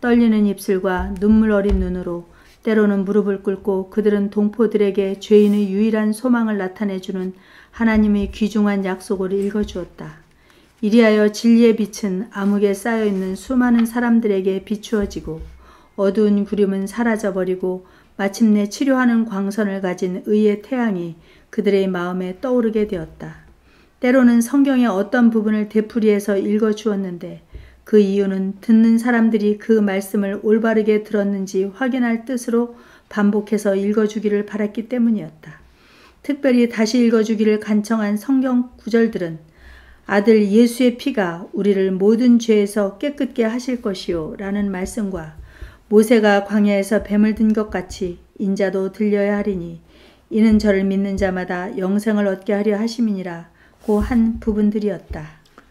떨리는 입술과 눈물 어린 눈으로 때로는 무릎을 꿇고 그들은 동포들에게 죄인의 유일한 소망을 나타내주는 하나님의 귀중한 약속을 읽어주었다. 이리하여 진리의 빛은 암흑에 쌓여있는 수많은 사람들에게 비추어지고 어두운 구름은 사라져버리고 마침내 치료하는 광선을 가진 의의 태양이 그들의 마음에 떠오르게 되었다. 때로는 성경의 어떤 부분을 되풀이해서 읽어주었는데 그 이유는 듣는 사람들이 그 말씀을 올바르게 들었는지 확인할 뜻으로 반복해서 읽어주기를 바랐기 때문이었다. 특별히 다시 읽어주기를 간청한 성경 구절들은 아들 예수의 피가 우리를 모든 죄에서 깨끗게 하실 것이요 라는 말씀과 모세가 광야에서 뱀을 든 것 같이 인자도 들려야 하리니 이는 저를 믿는 자마다 영생을 얻게 하려 하심이니라 고 한 부분들이었다.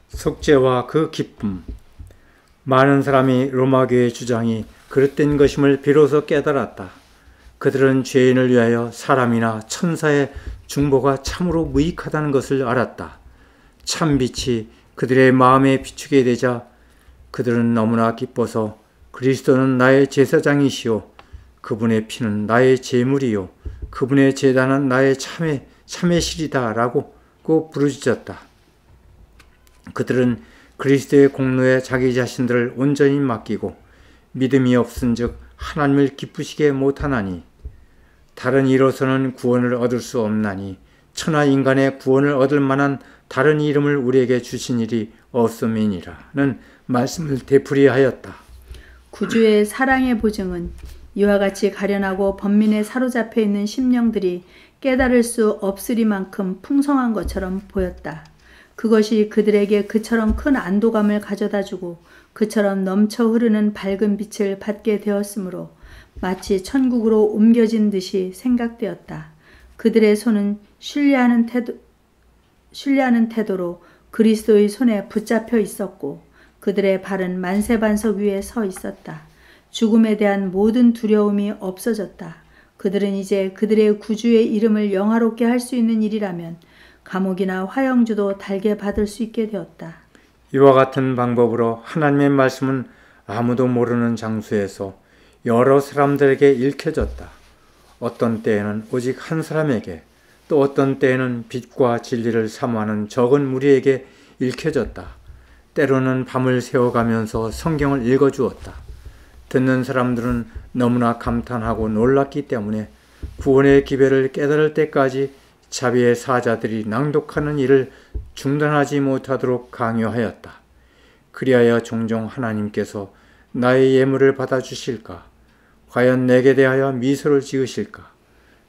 속죄와 그 기쁨. 많은 사람이 로마교의 주장이 그릇된 것임을 비로소 깨달았다. 그들은 죄인을 위하여 사람이나 천사의 중보가 참으로 무익하다는 것을 알았다. 참빛이 그들의 마음에 비추게 되자 그들은 너무나 기뻐서 그리스도는 나의 제사장이시요 그분의 피는 나의 제물이요 그분의 제단은 나의 참의 실이다 라고 꼭 부르짖었다. 그들은 그리스도의 공로에 자기 자신들을 온전히 맡기고 믿음이 없은즉 하나님을 기쁘시게 못하나니 다른 이로서는 구원을 얻을 수 없나니 천하 인간의 구원을 얻을 만한 다른 이름을 우리에게 주신 일이 없음이니라는 말씀을 되풀이하였다. 구주의 사랑의 보증은 이와 같이 가련하고 번민에 사로잡혀 있는 심령들이 깨달을 수 없으리만큼 풍성한 것처럼 보였다. 그것이 그들에게 그처럼 큰 안도감을 가져다주고 그처럼 넘쳐 흐르는 밝은 빛을 받게 되었으므로 마치 천국으로 옮겨진 듯이 생각되었다. 그들의 손은 신뢰하는 태도로 그리스도의 손에 붙잡혀 있었고 그들의 발은 만세반석 위에 서 있었다. 죽음에 대한 모든 두려움이 없어졌다. 그들은 이제 그들의 구주의 이름을 영화롭게 할 수 있는 일이라면 감옥이나 화형주도 달게 받을 수 있게 되었다. 이와 같은 방법으로 하나님의 말씀은 아무도 모르는 장소에서 여러 사람들에게 읽혀졌다. 어떤 때에는 오직 한 사람에게, 또 어떤 때에는 빛과 진리를 사모하는 적은 무리에게 읽혀졌다. 때로는 밤을 새워가면서 성경을 읽어주었다. 듣는 사람들은 너무나 감탄하고 놀랐기 때문에 구원의 기별을 깨달을 때까지 자비의 사자들이 낭독하는 일을 중단하지 못하도록 강요하였다. 그리하여 종종 하나님께서 나의 예물을 받아주실까? 과연 내게 대하여 미소를 지으실까?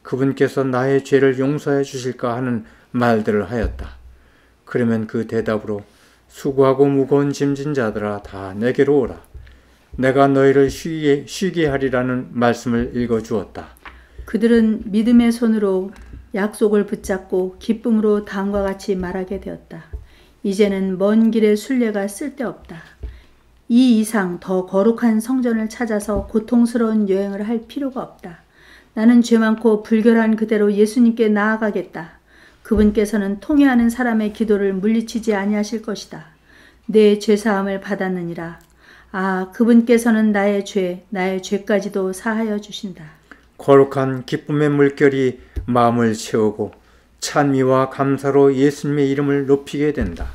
그분께서 나의 죄를 용서해 주실까 하는 말들을 하였다. 그러면 그 대답으로 수고하고 무거운 짐진 자들아 다 내게로 오라. 내가 너희를 쉬게 하리라는 말씀을 읽어주었다. 그들은 믿음의 손으로 약속을 붙잡고 기쁨으로 다음과 같이 말하게 되었다. 이제는 먼 길의 순례가 쓸데없다. 이 이상 더 거룩한 성전을 찾아서 고통스러운 여행을 할 필요가 없다. 나는 죄 많고 불결한 그대로 예수님께 나아가겠다. 그분께서는 통회하는 사람의 기도를 물리치지 아니하실 것이다. 내 죄사함을 받았느니라. 아, 그분께서는 나의 죄까지도 사하여 주신다. 거룩한 기쁨의 물결이 마음을 채우고 찬미와 감사로 예수님의 이름을 높이게 된다.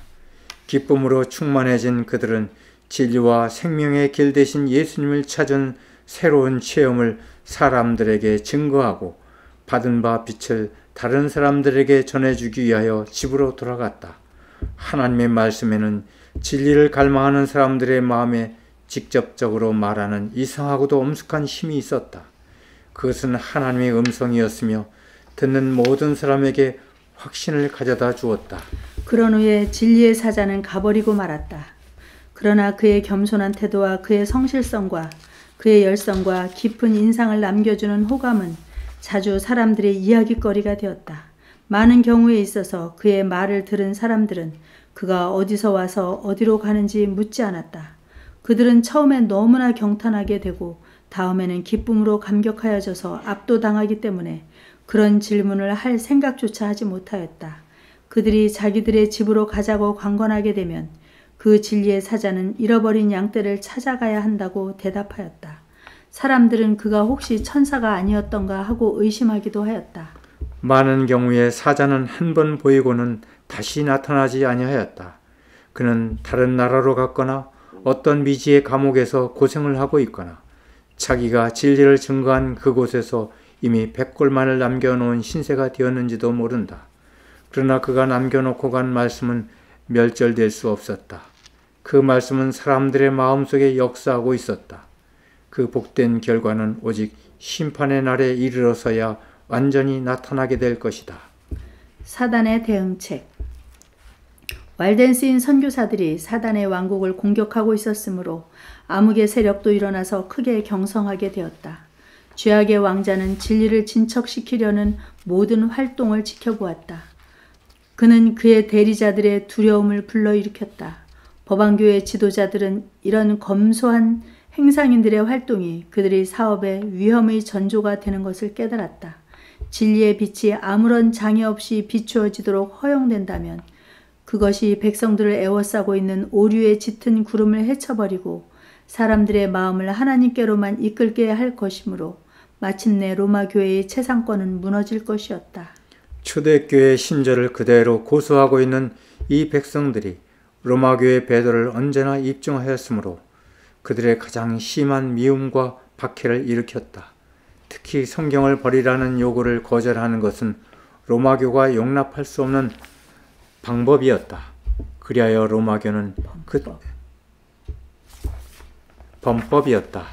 기쁨으로 충만해진 그들은 진리와 생명의 길 대신 예수님을 찾은 새로운 체험을 사람들에게 증거하고 받은 바 빛을 다른 사람들에게 전해주기 위하여 집으로 돌아갔다. 하나님의 말씀에는 진리를 갈망하는 사람들의 마음에 직접적으로 말하는 이상하고도 엄숙한 힘이 있었다. 그것은 하나님의 음성이었으며 듣는 모든 사람에게 확신을 가져다 주었다. 그런 후에 진리의 사자는 가버리고 말았다. 그러나 그의 겸손한 태도와 그의 성실성과 그의 열성과 깊은 인상을 남겨주는 호감은 자주 사람들의 이야깃거리가 되었다. 많은 경우에 있어서 그의 말을 들은 사람들은 그가 어디서 와서 어디로 가는지 묻지 않았다. 그들은 처음엔 너무나 경탄하게 되고 다음에는 기쁨으로 감격하여져서 압도당하기 때문에 그런 질문을 할 생각조차 하지 못하였다. 그들이 자기들의 집으로 가자고 강권하게 되면 그 진리의 사자는 잃어버린 양떼를 찾아가야 한다고 대답하였다. 사람들은 그가 혹시 천사가 아니었던가 하고 의심하기도 하였다. 많은 경우에 사자는 한 번 보이고는 다시 나타나지 아니하였다. 그는 다른 나라로 갔거나 어떤 미지의 감옥에서 고생을 하고 있거나 자기가 진리를 증거한 그곳에서 이미 백골만을 남겨놓은 신세가 되었는지도 모른다. 그러나 그가 남겨놓고 간 말씀은 멸절될 수 없었다. 그 말씀은 사람들의 마음속에 역사하고 있었다. 그 복된 결과는 오직 심판의 날에 이르러서야 완전히 나타나게 될 것이다. 사단의 대응책. 왈덴스인 선교사들이 사단의 왕국을 공격하고 있었으므로 암흑의 세력도 일어나서 크게 경성하게 되었다. 죄악의 왕자는 진리를 진척시키려는 모든 활동을 지켜보았다. 그는 그의 대리자들의 두려움을 불러일으켰다. 법안교회 지도자들은 이런 검소한 행상인들의 활동이 그들의 사업에 위험의 전조가 되는 것을 깨달았다. 진리의 빛이 아무런 장애 없이 비추어지도록 허용된다면 그것이 백성들을 에워싸고 있는 오류의 짙은 구름을 헤쳐버리고 사람들의 마음을 하나님께로만 이끌게 할 것이므로 마침내 로마 교회의 채상권은 무너질 것이었다. 초대교회의 신절을 그대로 고수하고 있는 이 백성들이 로마교회의 배도를 언제나 입증하였으므로 그들의 가장 심한 미움과 박해를 일으켰다. 특히 성경을 버리라는 요구를 거절하는 것은 로마교가 용납할 수 없는 방법이었다. 그리하여 로마교는 범법이었다.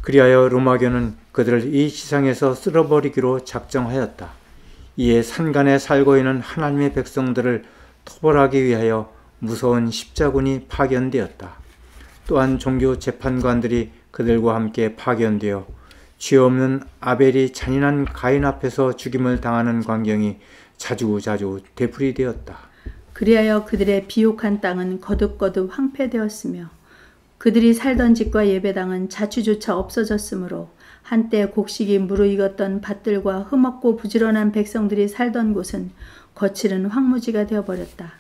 그리하여 로마교는 그들을 이 지상에서 쓸어버리기로 작정하였다. 이에 산간에 살고 있는 하나님의 백성들을 토벌하기 위하여 무서운 십자군이 파견되었다. 또한 종교 재판관들이 그들과 함께 파견되어 죄 없는 아벨이 잔인한 가인 앞에서 죽임을 당하는 광경이 자주자주 되풀이되었다. 그리하여 그들의 비옥한 땅은 거듭거듭 황폐되었으며 그들이 살던 집과 예배당은 자취조차 없어졌으므로 한때 곡식이 무르익었던 밭들과 흠없고 부지런한 백성들이 살던 곳은 거칠은 황무지가 되어버렸다.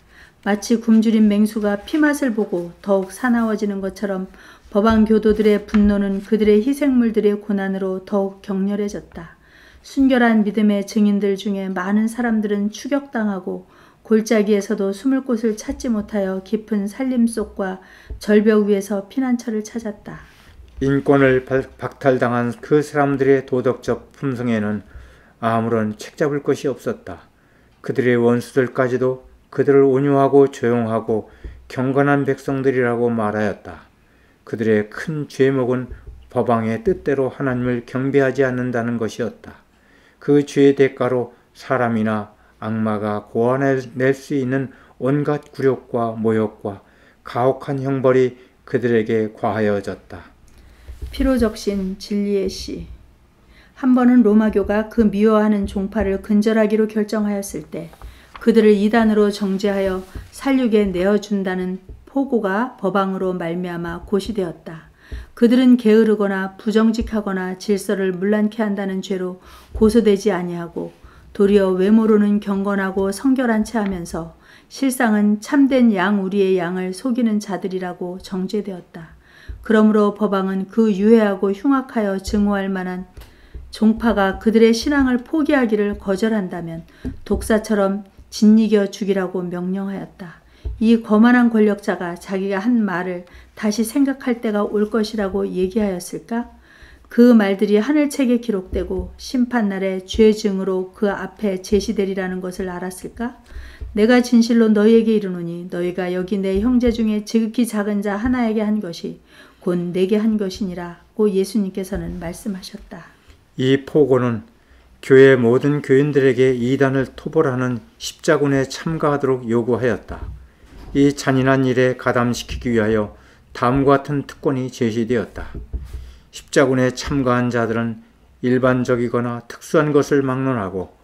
마치 굶주린 맹수가 피맛을 보고 더욱 사나워지는 것처럼 법왕 교도들의 분노는 그들의 희생물들의 고난으로 더욱 격렬해졌다. 순결한 믿음의 증인들 중에 많은 사람들은 추격당하고 골짜기에서도 숨을 곳을 찾지 못하여 깊은 산림속과 절벽 위에서 피난처를 찾았다. 인권을 박탈당한 그 사람들의 도덕적 품성에는 아무런 책잡을 것이 없었다. 그들의 원수들까지도 그들을 온유하고 조용하고 경건한 백성들이라고 말하였다. 그들의 큰 죄목은 법왕의 뜻대로 하나님을 경배하지 않는다는 것이었다. 그 죄의 대가로 사람이나 악마가 고안해낼 수 있는 온갖 굴욕과 모욕과 가혹한 형벌이 그들에게 과하여졌다. 피로적신 진리의 씨. 한 번은 로마교가 그 미워하는 종파를 근절하기로 결정하였을 때 그들을 이단으로 정죄하여 살육에 내어준다는 포고가 법왕으로 말미암아 고시되었다. 그들은 게으르거나 부정직하거나 질서를 문란케 한다는 죄로 고소되지 아니하고 도리어 외모로는 경건하고 성결한 채 하면서 실상은 참된 양 우리의 양을 속이는 자들이라고 정죄되었다. 그러므로 법왕은 그 유해하고 흉악하여 증오할 만한 종파가 그들의 신앙을 포기하기를 거절한다면 독사처럼 짓이겨 죽이라고 명령하였다. 이 거만한 권력자가 자기가 한 말을 다시 생각할 때가 올 것이라고 얘기하였을까? 그 말들이 하늘책에 기록되고 심판날에 죄증으로 그 앞에 제시되리라는 것을 알았을까? 내가 진실로 너희에게 이르노니 너희가 여기 내 형제 중에 지극히 작은 자 하나에게 한 것이 곧 내게 한 것이니라고 예수님께서는 말씀하셨다. 이 포고는 교회 모든 교인들에게 이단을 토벌하는 십자군에 참가하도록 요구하였다. 이 잔인한 일에 가담시키기 위하여 다음과 같은 특권이 제시되었다. 십자군에 참가한 자들은 일반적이거나 특수한 것을 막론하고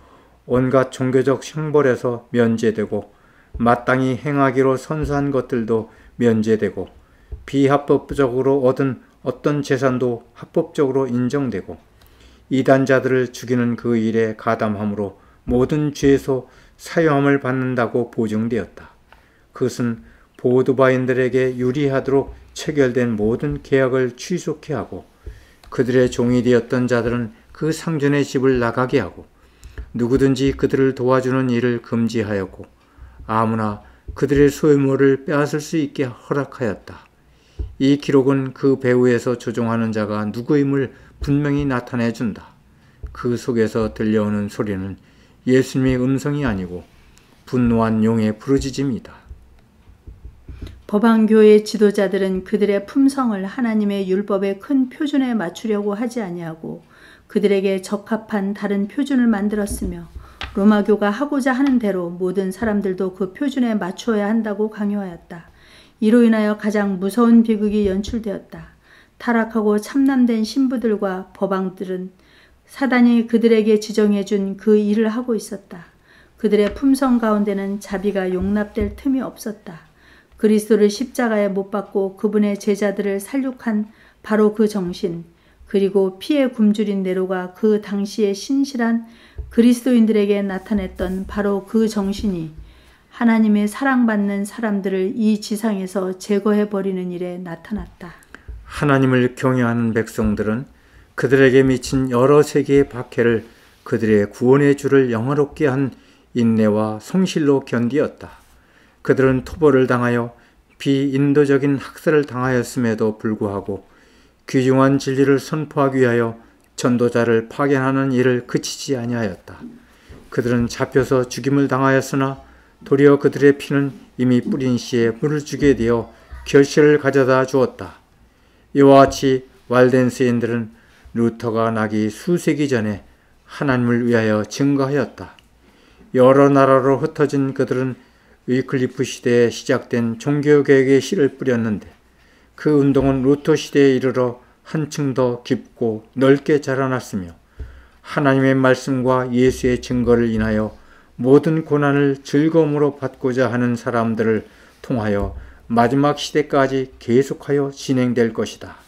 온갖 종교적 형벌에서 면제되고 마땅히 행하기로 선서한 것들도 면제되고 비합법적으로 얻은 어떤 재산도 합법적으로 인정되고 이단자들을 죽이는 그 일에 가담함으로 모든 죄에서 사형함을 받는다고 보증되었다. 그것은 보드바인들에게 유리하도록 체결된 모든 계약을 취소케 하고 그들의 종이 되었던 자들은 그 상전의 집을 나가게 하고 누구든지 그들을 도와주는 일을 금지하였고 아무나 그들의 소유물을 빼앗을 수 있게 허락하였다. 이 기록은 그 배후에서 조종하는 자가 누구임을 분명히 나타내준다. 그 속에서 들려오는 소리는 예수님의 음성이 아니고 분노한 용의 부르짖음이다. 법왕교의 지도자들은 그들의 품성을 하나님의 율법의 큰 표준에 맞추려고 하지 아니하고 그들에게 적합한 다른 표준을 만들었으며 로마교가 하고자 하는 대로 모든 사람들도 그 표준에 맞추어야 한다고 강요하였다. 이로 인하여 가장 무서운 비극이 연출되었다. 타락하고 참남된 신부들과 법왕들은 사단이 그들에게 지정해준 그 일을 하고 있었다. 그들의 품성 가운데는 자비가 용납될 틈이 없었다. 그리스도를 십자가에 못 박고 그분의 제자들을 살육한 바로 그 정신, 그리고 피에 굶주린 네로가 그 당시의 신실한 그리스도인들에게 나타냈던 바로 그 정신이 하나님의 사랑받는 사람들을 이 지상에서 제거해버리는 일에 나타났다. 하나님을 경외하는 백성들은 그들에게 미친 여러 세계의 박해를 그들의 구원의 주를 영화롭게 한 인내와 성실로 견디었다. 그들은 토벌을 당하여 비인도적인 학살을 당하였음에도 불구하고 귀중한 진리를 선포하기 위하여 전도자를 파견하는 일을 그치지 아니하였다. 그들은 잡혀서 죽임을 당하였으나 도리어 그들의 피는 이미 뿌린 씨에 물을 주게 되어 결실을 가져다 주었다. 이와 같이 왈덴스인들은 루터가 나기 수세기 전에 하나님을 위하여 증거하였다. 여러 나라로 흩어진 그들은 위클리프 시대에 시작된 종교개혁의 씨를 뿌렸는데 그 운동은 루터 시대에 이르러 한층 더 깊고 넓게 자라났으며 하나님의 말씀과 예수의 증거를 인하여 모든 고난을 즐거움으로 받고자 하는 사람들을 통하여 마지막 시대까지 계속하여 진행될 것이다.